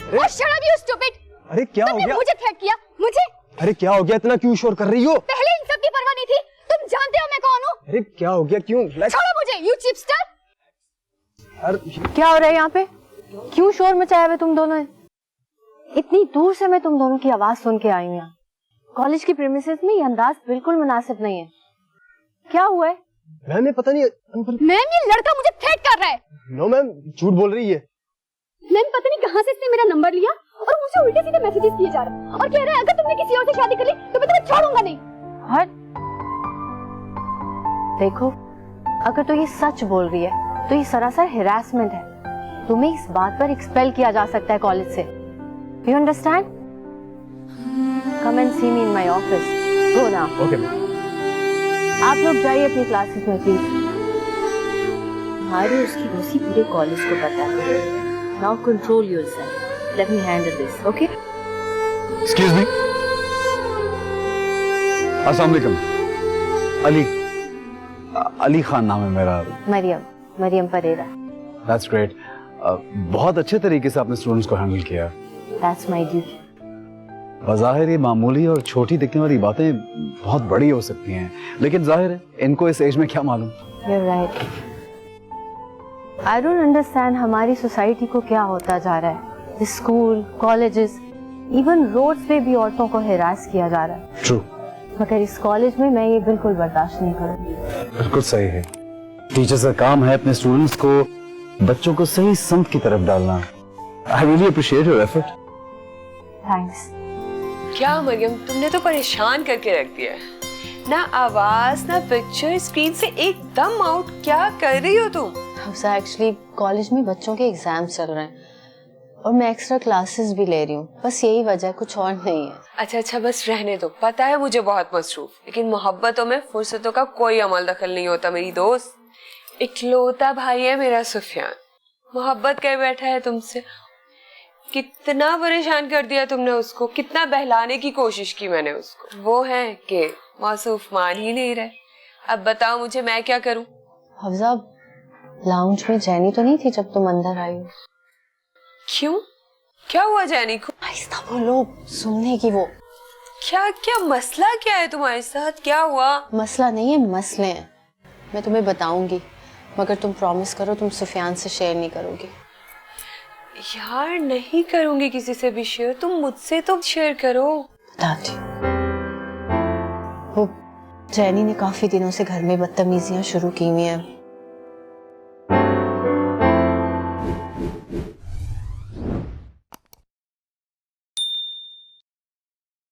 shut up, you stupid! अरे क्या हो गया? मुझे थ्रेट किया, मुझे? अरे क्या हो गया, इतना क्यों शोर कर रही हो? पहले इन सब की परवाह नहीं थी, तुम जानते हो मैं कौन हूँ? अरे क्या हो गया, क्यों? छोड़ो मुझे, you chipster! क्या हो रहा है यहाँ पे? क्यों शोर मचाया हुआ तुम दोनों ने? इतनी दूर से मैं तुम दोनों की आवाज सुन के आई हूँ यहाँ। कॉलेज की प्रीमिसेस में ये अंदाज बिल्कुल मुनासिब नहीं है। क्या हुआ है? मैम पता नहीं। मैम ये लड़का मुझे थ्रेट कर रहा है। नो मैम, झूठ बोल रही है। मैम पता नहीं कहाँ से इसने मेरा नंबर लिया और मुझे उल्टे सीधे मैसेजेस किए जा रहे हैं और कह रहा है अगर तुमने किसी और से शादी कर ली तो मैं तुम्हें छोड़ूंगा नहीं। हट। देखो, अगर तो ये सच बोल रही है तो ये सरासर हिरासमेंट है। तुम्हें इस बात पर एक्सपेल किया जा सकता है कॉलेज से। You understand? Come and see me in my office. Go now. Okay ma'am. आप लोग जाइए अपनी क्लासेस में प्लीज। हमारी उसकी दोस्ती पूरे कॉलेज को पता है। Now control yourself. Let me handle this, okay? Excuse me. अस्सलाम वालेकुम। अली खान नाम है मेरा। मरियम परेरा। That's great. बहुत अच्छे तरीके से आपने स्टूडेंट्स को हैंडल किया। That's my duty. बज़ाहिर ये मामूली और छोटी दिखने वाली बातें बहुत बड़ी हो सकती हैं, लेकिन जाहिर है इनको इस एज में क्या मालूम। You're right. I don't understand हमारी सोसाइटी को क्या होता जा रहा है। स्कूल, कॉलेजेस, इवन रोड्स पे भी औरतों को हिरास किया जा रहा है। ट्रू। मगर इस कॉलेज में मैं ये बिल्कुल बर्दाश्त नहीं करूँगी। बिल्कुल सही है। टीचर्स का काम है अपने स्टूडेंट्स को, बच्चों को सही संत की तरफ डालना। I really appreciate your effort. Thanks. क्या मरियम, तुमने तो परेशान करके रख दिया है। ना आवाज ना पिक्चर, स्क्रीन से एकदम आउट। क्या कर रही हो तुम? हफ्सा, एक्चुअली कॉलेज में बच्चों के एग्जाम्स चल रहे हैं और मैं एक्स्ट्रा क्लासेस भी ले रही हूँ। बस यही वजह, कुछ और नहीं है। अच्छा बस रहने दो। पता है मुझे बहुत मसरूफ, लेकिन मोहब्बतों में फुर्सतों का कोई अमल दखल नहीं होता मेरी दोस्त। इकलौता भाई है मेरा सुफियान, मोहब्बत कर बैठा है तुमसे। कितना परेशान कर दिया तुमने उसको, कितना बहलाने की कोशिश की मैंने उसको। वो है कि मौसूफ मान ही नहीं रहे। अब बताओ मुझे मैं क्या करूं? हफ्सा, लाउंज में जैनी तो नहीं थी जब तुम अंदर आई हो? क्यों? क्या हुआ जैनी को? आहिस्ता बोलो, सुनने की वो। क्या मसला क्या है तुम्हारे साथ? क्या हुआ? मसला नहीं है, मसले हैं। मैं तुम्हें बताऊंगी, मगर तुम प्रॉमिस करो तुम सुफियान से शेयर नहीं करोगी। यार नहीं करूंगी किसी से भी शेयर, तुम मुझसे तो शेयर करो। बताती। वो जैनी ने काफी दिनों से घर में बदतमीजियां शुरू की हुई हैं।